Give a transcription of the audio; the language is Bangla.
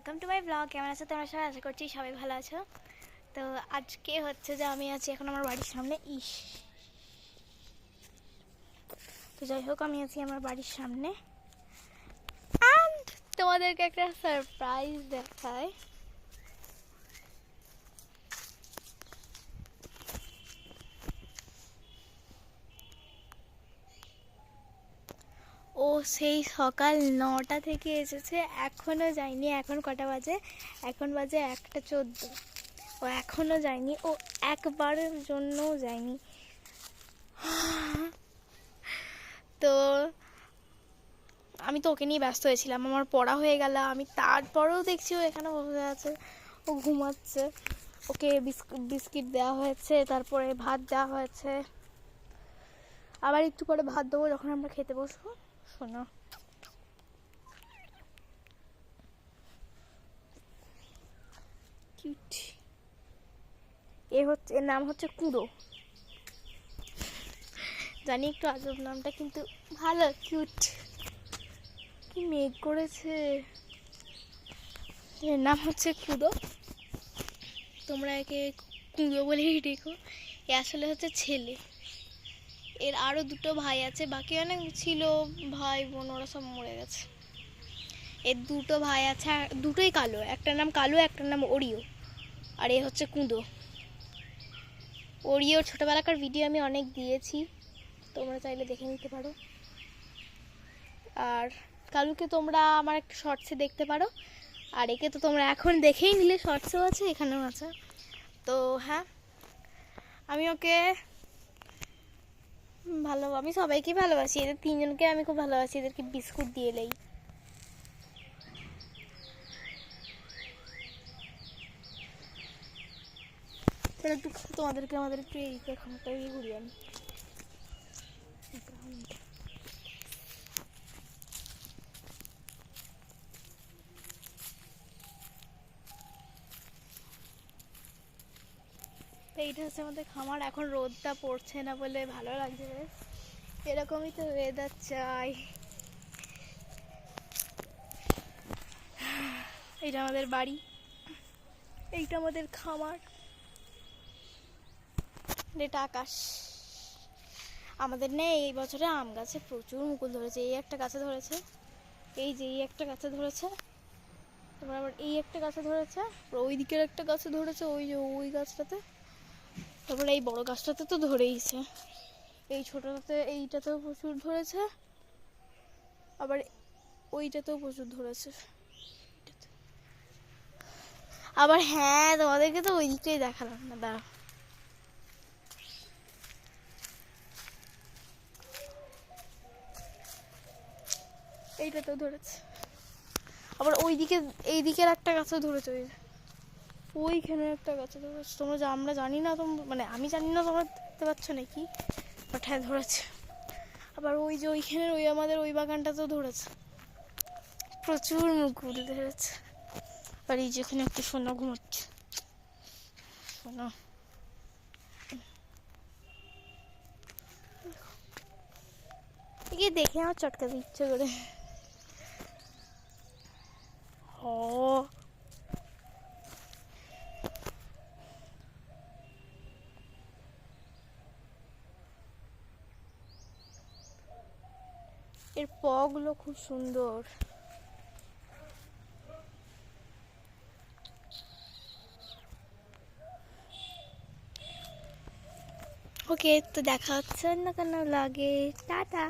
Welcome to my blog. কেমন আছো তোমরা সবাই? আশা করছি সবাই ভালো আছো। তো আজকে হচ্ছে যে আমি আছি এখন আমার বাড়ির সামনে। তো যাই হোক, আমি আছি আমার বাড়ির সামনে অ্যান্ড তোমাদেরকে একটা সারপ্রাইজ দেখাই। ও সেই সকাল 9টা থেকে এসেছে, এখনও যায়নি। এখন কটা বাজে? এখন বাজে 1:14। ও এখনও যায়নি, ও একবারের জন্যও যায়নি। তো আমি তো ওকে নিয়ে ব্যস্ত হয়েছিলাম, আমার পড়া হয়ে গেল। আমি তারপরেও দেখছি ও এখানে বসে আছে, ও ঘুমাচ্ছে। ওকে বিস্কিট দেওয়া হয়েছে, তারপরে ভাত দেওয়া হয়েছে। আবার একটু পরে ভাত দেবো যখন আমরা খেতে বসবো। শোনো, কিউট। এর নাম হচ্ছে কুঁড়ো। জানি একটু আজব নামটা, কিন্তু ভালো, কিউট। কি মেঘ করেছে। এর নাম হচ্ছে কুঁড়ো, তোমরা একে কুঁড়ো বলেই ডেকো। এ আসলে হচ্ছে ছেলে। এর আরও দুটো ভাই আছে, বাকি অনেক ছিল ভাই বোন, ওরা সব মরে গেছে। এর দুটো ভাই আছে, দুটোই কালো। একটার নাম কালো, একটার নাম ওরিও। আর এ হচ্ছে কুঁদো। ওরিওর ছোটোবেলাকার ভিডিও আমি অনেক দিয়েছি, তোমরা চাইলে দেখে নিতে পারো। আর কালুকে তোমরা আমার একটা শর্টসে দেখতে পারো। আর একে তো তোমরা এখন দেখেই নিলে, শর্টসেও আছে, এখানেও আছে। তো হ্যাঁ, আমি ওকে আমি সবাইকে ভালোবাসি। এদের তিনজনকে আমি খুব ভালোবাসি। এদেরকে বিস্কুট দিয়ে এলেই। একটু তোমাদেরকে আমাদের একটু এই খামারটা ঘুরিয়ে আনি। এইটা হচ্ছে আমাদের খামার। এখন রোদটা পড়ছে না বলে ভালো লাগছে বেশ। এরকমই তো ওয়েদার চাই। এইটা আমাদের বাড়ি, এইটা আমাদের খামার, এটা আকাশ। আমাদের নেই এই বছরে আম গাছে প্রচুর মুকুল ধরেছে। এই একটা গাছে ধরেছে, এই যে এই একটা গাছে ধরেছে, তারপর আবার এই একটা গাছে ধরেছে, ওই দিকের একটা গাছে ধরেছে, ওই যে ওই গাছটাতে, তারপরে এই বড় গাছটাতে তো ধরেইছে। এই ছোটটাতে, এইটাতেও প্রচুর ধরেছে, আবার ওইটাতেও প্রচুর ধরেছে। আবার হ্যাঁ, তোমাদেরকে তো ওই দিকটাই দেখালাম না, দাঁড়া। এইটাতেও ধরেছে, আবার ওইদিকে এই দিকের একটা গাছে ধরেছে, ওইখানে একটা গাছে ধরেছে। আমরা জানি না, মানে আমি জানি না তোমরা দেখতে পাচ্ছ নাকি, বাট হ্যাঁ ধরেছে। আবার ওই যে ওইখানে ওই আমাদের ওই বাগানটাতেও ধরেছে, প্রচুর মুকুল ধরেছে। আর এই যেখানে একটু সোনা ঘুমাচ্ছে, সোনা। একে দেখে আমার চটকাতে ইচ্ছে করে। এর পগুলো খুব সুন্দর। ওকে, তো দেখা হচ্ছে অন্য কোনো লাগে। টাটা।